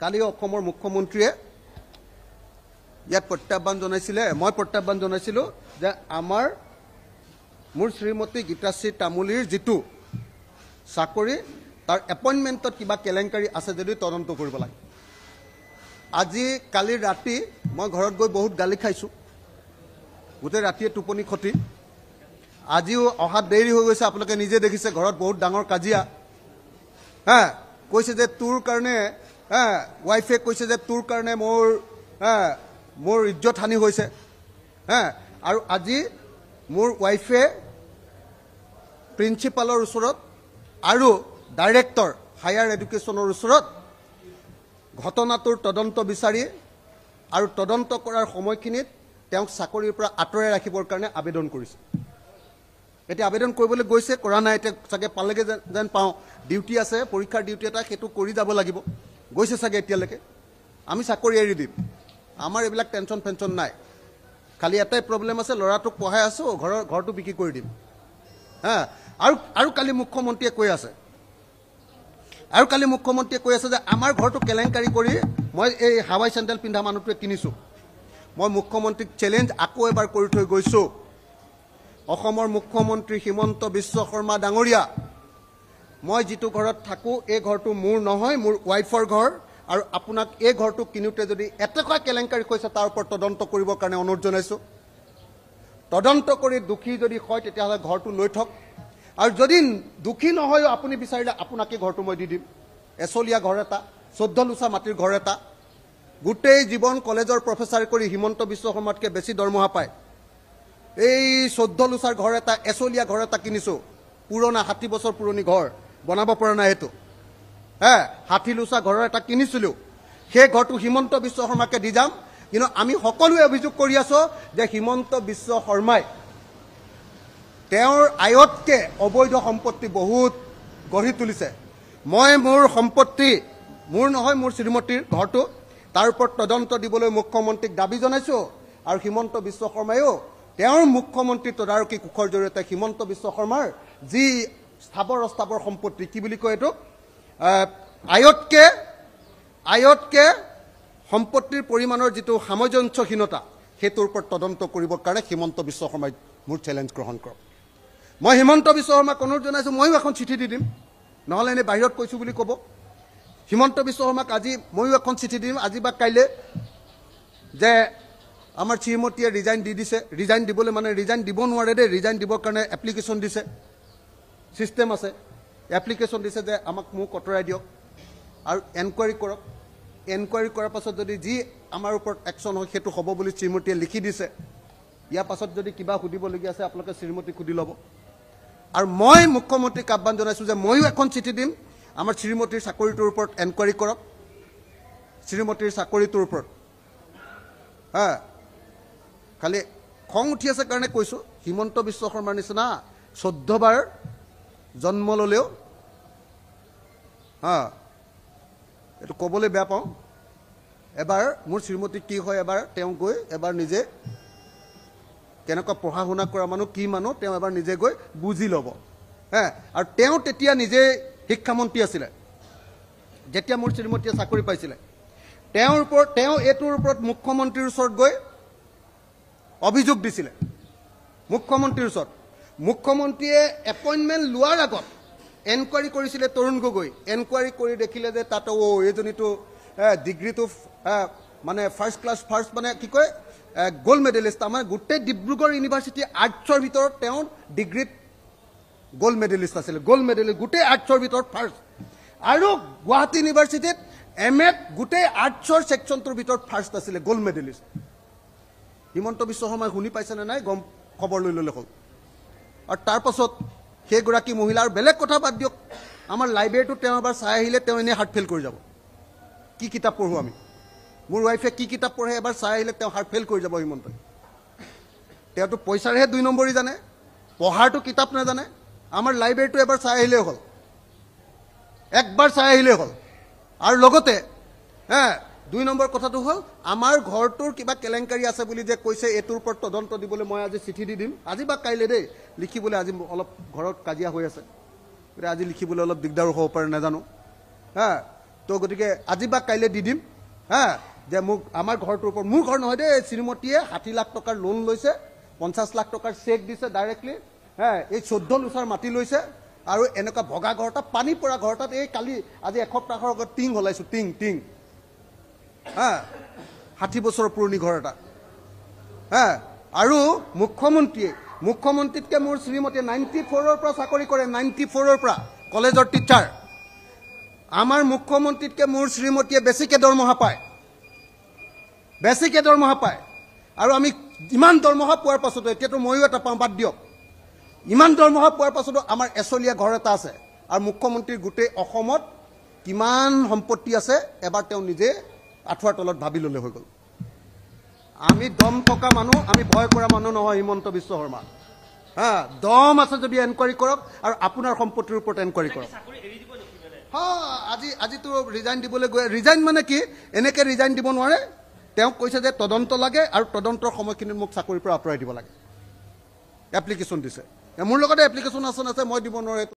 কালি অসমৰ মুখ্যমন্ত্ৰীয়ে ইয়াত প্ৰত্যাহ্বান জনাইছিলে মই প্ৰত্যাহ্বান জনাইছিলোঁ যে মোৰ শ্ৰীমতী গীতাশ্ৰী তামুলীৰ যিটো চাকৰি তাৰ এপইণ্টমেণ্টত কিবা কেলেংকাৰী আছে যদি তদন্ত কৰিব লাগে আজি কালি ৰাতি মই ঘৰত গৈ বহুত গালি খাইছোঁ গোটেই ৰাতিয়ে টোপনি ক্ষতি আজিও অহাত দেৰি হৈ গৈছে আপোনালোকে নিজে দেখিছে ঘৰত বহুত ডাঙৰ কাজিয়া কৈছে যে তোৰ কাৰণে ৱাইফে কৈছে যে তোৰ কাৰণে মোৰ ইজ্জত হানি হৈছে আৰু আজি মোৰ ৱাইফে প্ৰিন্সিপালৰ ওচৰত আৰু ডাইৰেক্টৰ হায়াৰ এডুকেশ্যনৰ ওচৰত ঘটনাটোৰ তদন্ত বিচাৰি আৰু তদন্ত কৰাৰ সময়খিনিত তেওঁক চাকৰিৰ পৰা আঁতৰাই ৰাখিবৰ কাৰণে আবেদন কৰিছে এতিয়া আবেদন কৰিবলৈ গৈছে কৰা নাই এতিয়া চাগে পালেগে যেন পাওঁ ডিউটি আছে পৰীক্ষাৰ ডিউটি এটা সেইটো কৰি যাব লাগিব গৈছে চাগে এতিয়ালৈকে আমি চাকৰি এৰি দিম আমাৰ এইবিলাক টেনশ্যন ফেনশ্যন নাই খালি এটাই প্ৰব্লেম আছে ল'ৰাটোক পঢ়াই আছোঁ ঘৰটো বিক্ৰী কৰি দিম আৰু কালি মুখ্যমন্ত্ৰীয়ে কৈ আছে যে আমাৰ ঘৰটো কেলেংকাৰী কৰি মই এই হাৱাই চেণ্ডেল পিন্ধা মানুহটোৱে কিনিছোঁ মই মুখ্যমন্ত্ৰীক চেলেঞ্জ আকৌ এবাৰ কৰি থৈ গৈছোঁ অসমৰ মুখ্যমন্ত্ৰী হিমন্ত বিশ্ব শৰ্মা ডাঙৰীয়া মই যিটো ঘৰত থাকোঁ এই ঘৰটো মোৰ নহয় মোৰ ৱাইফৰ ঘৰ আৰু আপোনাক এই ঘৰটো কিনোতে যদি এটকা কেলেংকাৰী কৈছে তাৰ ওপৰত তদন্ত কৰিবৰ কাৰণে অনুৰোধ জনাইছোঁ তদন্ত কৰি দোষী যদি হয় তেতিয়াহ'লে ঘৰটো লৈ থওক আৰু যদি দোষী নহয়ও আপুনি বিচাৰিলে আপোনাকে ঘৰটো মই দি দিম এচলীয়া ঘৰ এটা 14 লোচা মাটিৰ ঘৰ এটা গোটেই জীৱন কলেজৰ প্ৰফেচাৰ কৰি হিমন্ত বিশ্ব শৰ্মাতকৈ বেছি দৰমহা পায় এই 14 লোচাৰ ঘৰ এটা এচলীয়া ঘৰ এটা কিনিছোঁ পুৰণা 60 বছৰ পুৰণি ঘৰ বনাব পৰা নাই এইটো 60 লোচা ঘৰৰ এটা কিনিছিলোঁ সেই ঘৰটো হিমন্ত বিশ্ব শৰ্মাকে দি যাম কিন্তু আমি সকলোৱে অভিযোগ কৰি আছোঁ যে হিমন্ত বিশ্ব শৰ্মাই তেওঁৰ আয়তকৈ অবৈধ সম্পত্তি বহুত গঢ়ি তুলিছে মই মোৰ সম্পত্তি মোৰ নহয় মোৰ শ্ৰীমতীৰ ঘৰটো তাৰ ওপৰত তদন্ত দিবলৈ মুখ্যমন্ত্ৰীক দাবী জনাইছোঁ আৰু হিমন্ত বিশ্ব শৰ্মায়ো তেওঁৰ মুখ্যমন্ত্ৰী তদাৰকী কোষৰ জৰিয়তে হিমন্ত বিশ্ব শৰ্মাৰ যি স্থাবৰ অস্থাবৰ সম্পত্তি কি বুলি কয় এইটো আয়তকৈ সম্পত্তিৰ পৰিমাণৰ যিটো সামঞ্জস্যহীনতা সেইটোৰ ওপৰত তদন্ত কৰিবৰ কাৰণে হিমন্ত বিশ্ব শৰ্মাই মোৰ চেলেঞ্জ গ্ৰহণ কৰক মই হিমন্ত বিশ্ব শৰ্মাক অনুৰোধ জনাইছোঁ ময়ো এখন চিঠি দি দিম নহ'লে এনেই বাহিৰত কৈছোঁ বুলি ক'ব হিমন্ত বিশ্ব শৰ্মাক আজি ময়ো এখন চিঠি দিম আজি বা কাইলৈ যে আমাৰ শ্ৰীমতীয়ে ৰিজাইন দি দিছে ৰিজাইন দিবলৈ মানে ৰিজাইন দিব নোৱাৰে দেই ৰিজাইন দিবৰ কাৰণে এপ্লিকেশ্যন দিছে ছিষ্টেম আছে এপ্লিকেশ্যন দিছে যে মোক আঁতৰাই দিয়ক আৰু এনকুৱাৰী কৰক এনকুৱাৰী কৰাৰ পাছত যদি যি আমাৰ ওপৰত একশ্যন হয় সেইটো হ'ব বুলি শ্ৰীমতীয়ে লিখি দিছে ইয়াৰ পাছত যদি কিবা সুধিবলগীয়া আছে আপোনালোকে শ্ৰীমতীক সুধি ল'ব আৰু মই মুখ্যমন্ত্ৰীক আহ্বান জনাইছোঁ যে ময়ো এখন চিঠি দিম আমাৰ শ্ৰীমতীৰ চাকৰিটোৰ ওপৰত এনকুৱাৰী কৰক শ্ৰীমতীৰ চাকৰিটোৰ ওপৰত খালি খং উঠি আছে কাৰণে কৈছোঁ হিমন্ত বিশ্ব শৰ্মাৰ নিচিনা 14 বাৰ জন্ম ল'লেও এইটো ক'বলৈ বেয়া পাওঁ এবাৰ মোৰ শ্ৰীমতী কি হয় এবাৰ তেওঁ গৈ এবাৰ নিজে কেনেকুৱা পঢ়া শুনা কৰা মানুহ কি মানুহ তেওঁ এবাৰ নিজে গৈ বুজি ল'ব আৰু তেওঁ তেতিয়া নিজে শিক্ষামন্ত্ৰী আছিলে যেতিয়া মোৰ শ্ৰীমতীয়ে চাকৰি পাইছিলে তেওঁ এইটোৰ ওপৰত মুখ্যমন্ত্ৰীৰ ওচৰত গৈ অভিযোগ দিছিলে মুখ্যমন্ত্ৰীৰ ওচৰত মুখ্যমন্ত্ৰীয়ে এপইণ্টমেণ্ট লোৱাৰ আগত এনকুৱাৰী কৰিছিলে তৰুণ গগৈ এনকুৱাৰী কৰি দেখিলে যে তাত এইজনীটো ডিগ্ৰীটো মানে ফাৰ্ষ্ট ক্লাছ ফাৰ্ষ্ট মানে কি কয় গোল্ড মেডেলিষ্ট আমাৰ গোটেই ডিব্ৰুগড় ইউনিভাৰ্চিটি আৰ্টছৰ ভিতৰত তেওঁ ডিগ্ৰীত গোল্ড মেডেলিষ্ট আছিলে গোল্ড মেডেলিষ্ট গোটেই আৰ্টছৰ ভিতৰত ফাৰ্ষ্ট আৰু গুৱাহাটী ইউনিভাৰ্চিটিত এমএত গোটেই আৰ্টছৰ ছেকশ্যনটোৰ ভিতৰত ফাৰ্ষ্ট আছিলে গোল্ড মেডেলিষ্ট হিমন্ত বিশ্ব শৰ্মাই শুনি পাইছেনে নাই গম খবৰ লৈ ল'লে হ'ল আৰু তাৰপাছত সেইগৰাকী মহিলাৰ বেলেগ কথা বাদ দিয়ক আমাৰ লাইব্ৰেৰীটো তেওঁ এবাৰ চাই আহিলে তেওঁ এনেই হাৰ্ট ফেইল কৰি যাব কি কিতাপ পঢ়োঁ আমি মোৰ ৱাইফে কি কিতাপ পঢ়ে এবাৰ চাই আহিলে তেওঁ হাৰ্ট ফেইল কৰি যাব হিমন্তই তেওঁতো পইচাৰহে 2 নম্বৰী জানে পঢ়াৰটো কিতাপ নাজানে আমাৰ লাইব্ৰেৰীটো এবাৰ চাই আহিলেই হ'ল একবাৰ চাই আহিলেই হ'ল আৰু লগতে 2 নম্বৰ কথাটো হ'ল আমাৰ ঘৰটোৰ কিবা কেলেংকাৰী আছে বুলি যে কৈছে এইটোৰ ওপৰত তদন্ত দিবলৈ মই আজি চিঠি দি দিম আজি বা কাইলৈ দেই লিখিবলৈ আজি অলপ ঘৰত কাজিয়া হৈ আছে আজি লিখিবলৈ অলপ দিগদাৰ হ'ব পাৰে নাজানো তো গতিকে আজি বা কাইলৈ দি দিম হা যে মোক আমাৰ ঘৰটোৰ ওপৰত মোৰ ঘৰ নহয় দেই শ্ৰীমতীয়ে 60 লাখ টকাৰ লোন লৈছে 50 লাখ টকাৰ চেক দিছে ডাইৰেক্টলি হা এই 14 লোচাৰ মাটি লৈছে আৰু এনেকুৱা ভগা ঘৰ এটা পানী পৰা ঘৰ এটাত এই কালি আজি এসপ্তাহৰ আগত টিং হলাইছো টিং হা 60 বছৰৰ পুৰণি ঘৰ এটা হা আৰু মুখ্যমন্ত্ৰীতকৈ মোৰ শ্ৰীমতীয়ে 94ৰ পৰা চাকৰি কৰে 94ৰ পৰা কলেজৰ টিচাৰ আমাৰ মুখ্যমন্ত্ৰীতকৈ মোৰ শ্ৰীমতীয়ে বেছিকৈ দৰমহা পায় আৰু আমি ইমান দৰমহা পোৱাৰ পাছতো এতিয়াতো ময়ো এটা পাওঁ বাদ দিয়ক ইমান দৰমহা পোৱাৰ পাছতো আমাৰ এচলীয়া ঘৰ এটা আছে আৰু মুখ্যমন্ত্ৰীৰ গোটেই অসমত কিমান সম্পত্তি আছে এবাৰ তেওঁ নিজে আঁঠুৱাৰ তলত ভাবি ল'লে হৈ গ'ল আমি দম থকা মানুহ আমি ভয় কৰা মানুহ নহয় হিমন্ত বিশ্ব শৰ্মা হা দম আছে যদি এনকুৱাৰী কৰক আৰু আপোনাৰ সম্পত্তিৰ ওপৰত এনকুৱাৰী কৰক আজিতো ৰিজাইন দিবলৈ গৈ ৰিজাইন মানে কি এনেকৈ ৰিজাইন দিব নোৱাৰে তেওঁক কৈছে যে তদন্ত লাগে আৰু তদন্তৰ সময়খিনিত মোক চাকৰিৰ পৰা আঁতৰাই দিব লাগে এপ্লিকেশ্যন দিছে মোৰ লগতে এপ্লিকেশ্যন আছে মই দিব নোৱাৰে